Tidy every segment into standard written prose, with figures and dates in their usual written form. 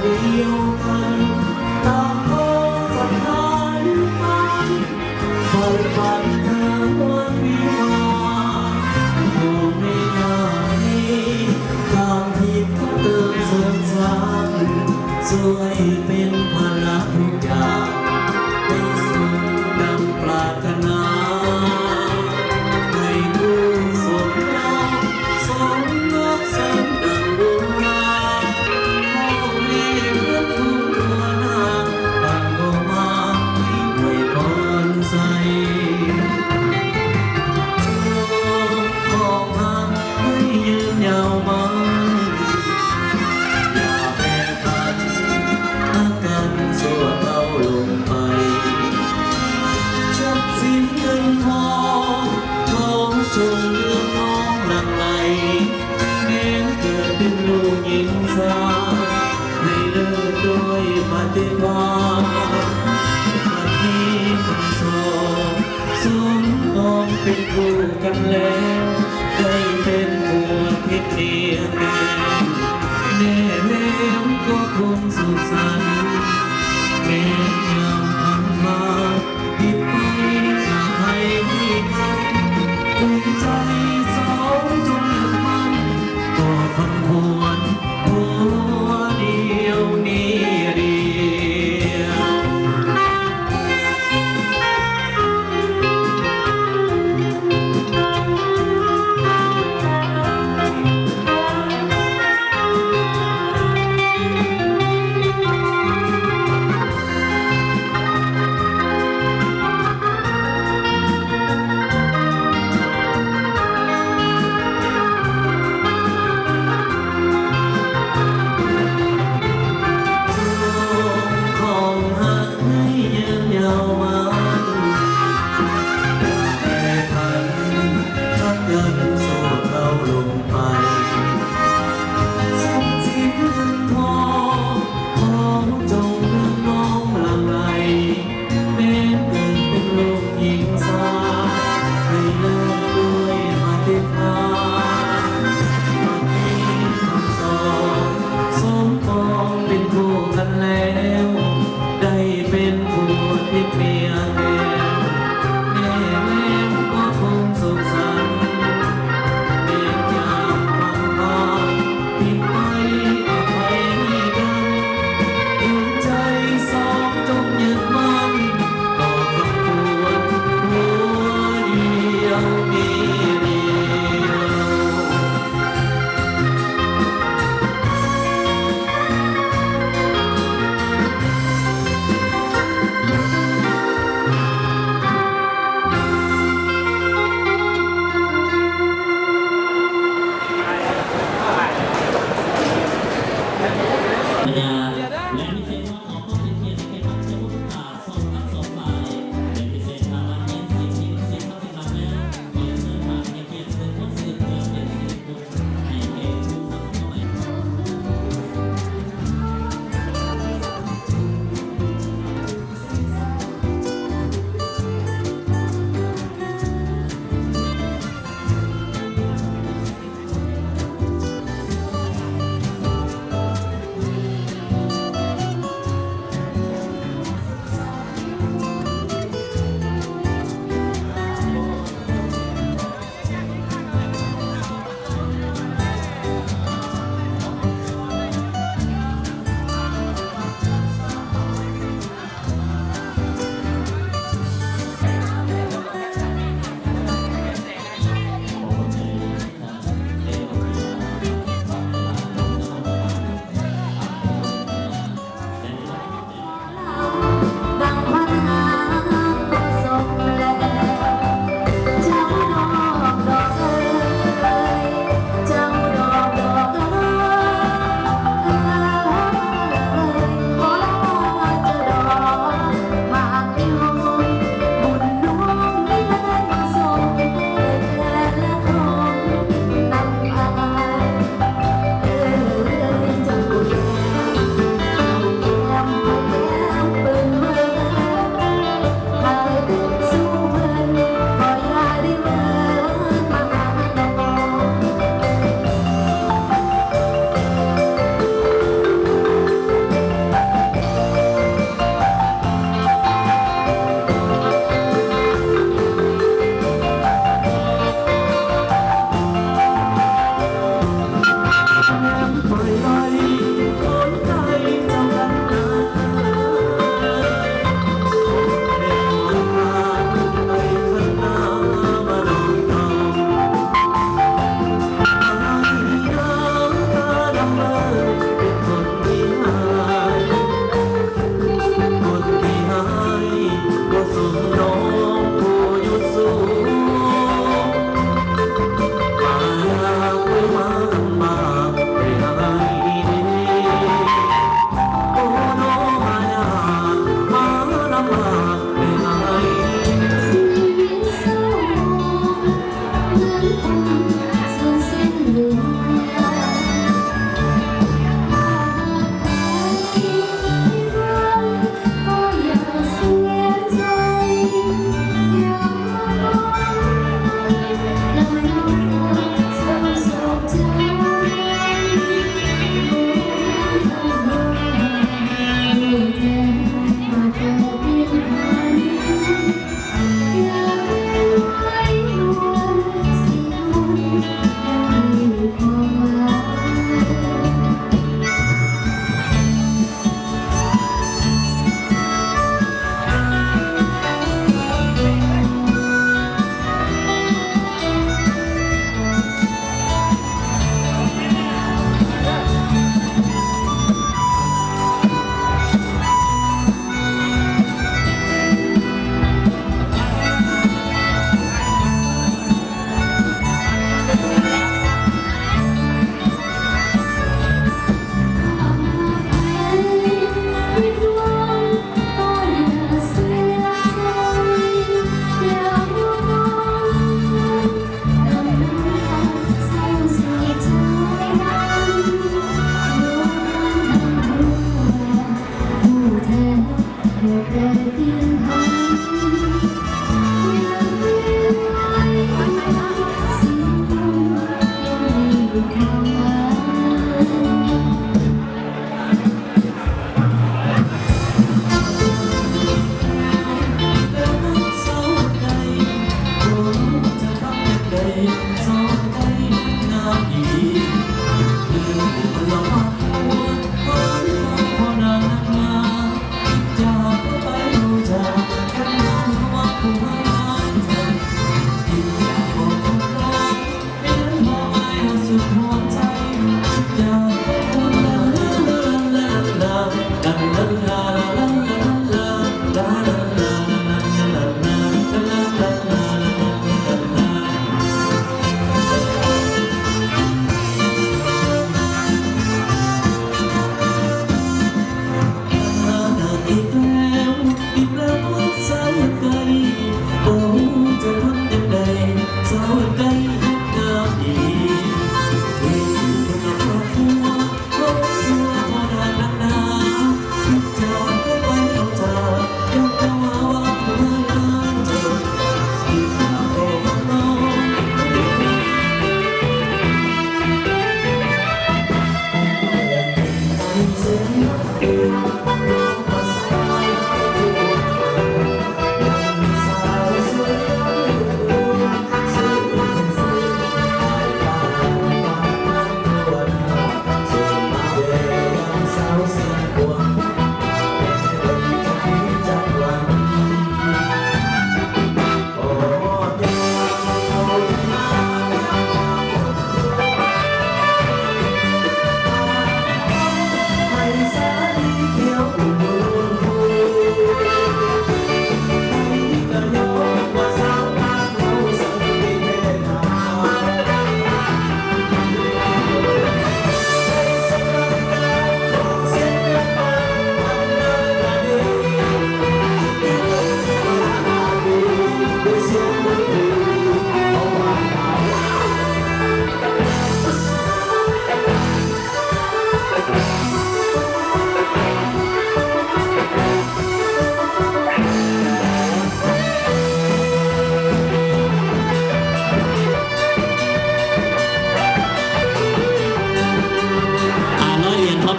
เดียวกันต่างก็สถานฝันฝันฝันถึงวันวิวาอยู่ไม่นานนี้ทางที่เขาเติมสุขสันต์ช่วยเป็นพลังทุกอย่างให้สุขดังปรารถนาให้ผู้สมรักสมรักแสนดังดวงดาวพ่อแม่เพื่อนฝูงตัวหน้าต่างก็มาให้อวยพรใส่เธอของหักให้ยืนยาวมาอย่าแปรผันรักกันชั่วเราลงไปทรัพย์สินเงินทองของจงเรื่องน้องหลั่งไหลแม้เกิดเป็นลูกหญิงสาวให้เลิศโดยปฏิภาณบัดนี้คนสองสมนองเป็นคู่กันแล้วได้เป็นผัวพิษเดียวกันแน่แล้วก็คงสุขสันต์แม้ยามทำมาผิดไปจากใครไม่กันด้วยใจสองจงยึดมั่นก็คนควรหัวเดียวนี้เดียว เ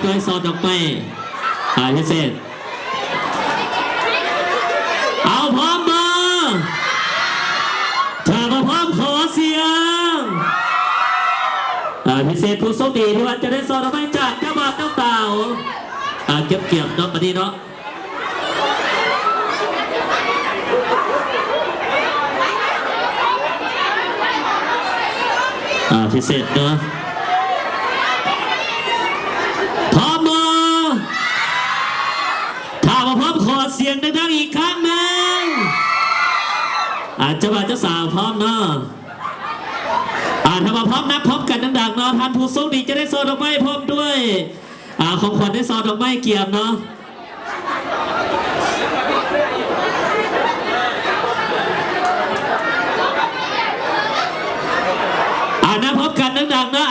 ด้วยซอสดอกไม้พิเศษเอาพร้อมมาถ้ามาพร้อมขอเสียงพิเศษผู้โชคดีที่วันจะได้ซอสดอกไม้จากเจ้าบ่าวเจ้าเต่าเก็บเกี่ยวเนาะมาดีเนาะพิเศษเนาะพร้อมมาถ้ามาพร้อมขอเสียงดังๆอีกครั้งหนึ่งเจ้าบ่าวเจ้าสาวพร้อมเนาะถ้ามาพร้อมนับพร้อมกันดังๆเนาะท่านผู้โชคดีจะได้ซอดอกไม้พร้อมด้วยของขวัญได้ซอดอกไม้เกี่ยมเนาะนับพร้อมกันดังๆนะ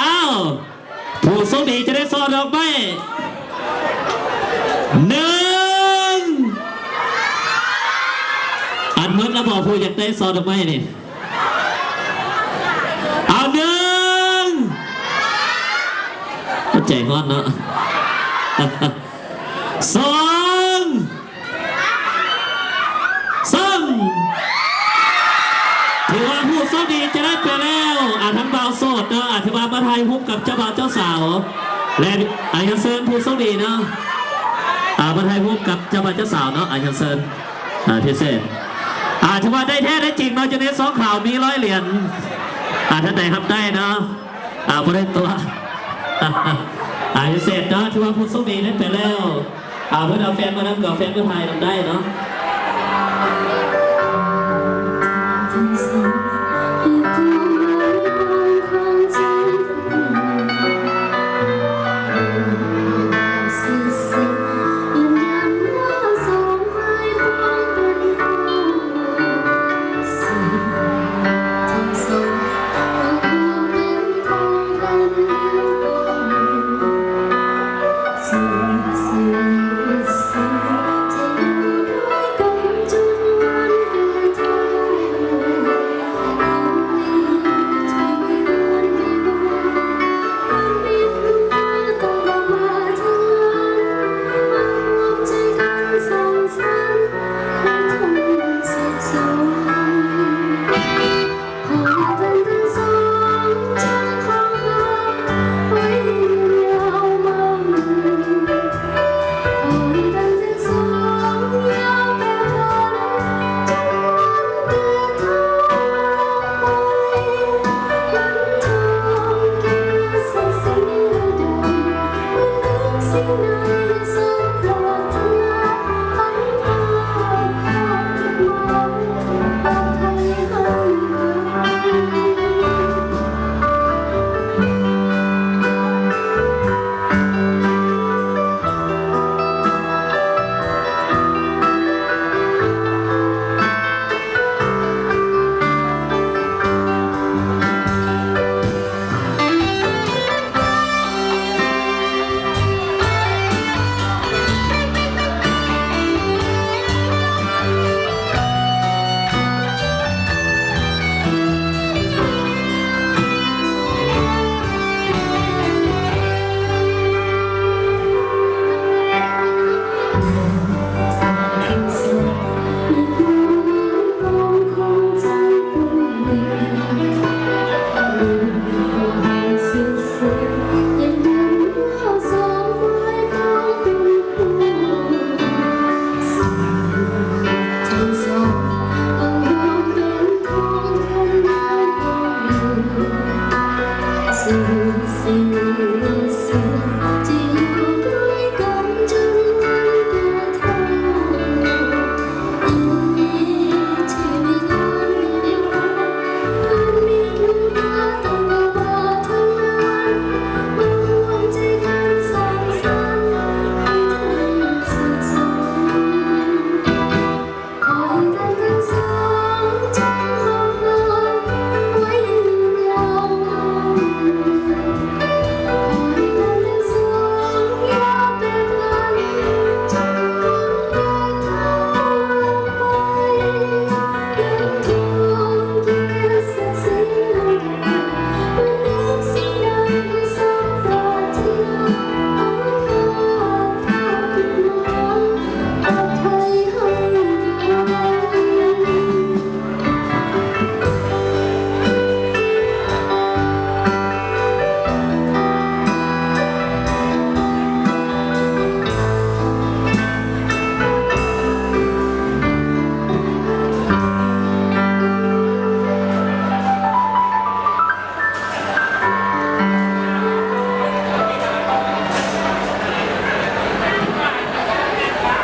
ผู้โชคดีจะได้ซอดอกไม้1เหมือนระบอกผู้อยากได้ซอดอกไม้นี่ ใจฮอดเนาะ สองถือว่าผู้โชคดีจะได้ไปแล้วทั้งบ่าวโสดเนาะถือว่ามาไทยพบกับเจ้าบ่าวเจ้าสาวและอายันเซินผู้โชคดีเนาะมาไทยพบกับเจ้าบ่าวเจ้าสาวเนาะอายันเซินพิเศษถือว่าได้แท้ได้จริงเนาะจะได้สองข่าวมี100 เหรียญท่านไหนทำได้เนาะบ่ได้ตัว พิเศษเนาะถือว่าผู้โชคดีได้ไปแล้วเพื่อนเอาแฟนมาทำกับแฟนเพื่อไทยทำได้เนาะ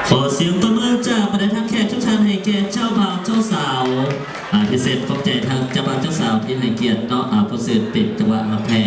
ขอเสียงตบมือจากบรรดาทั้งแขกทุกท่านให้แก่เจ้าบ่าวเจ้าสาวพิเศษขอบใจทางเจ้าบ่าวเจ้าสาวที่ให้เกียรติเนาะผู้เสด็จปิดจังหวะแพง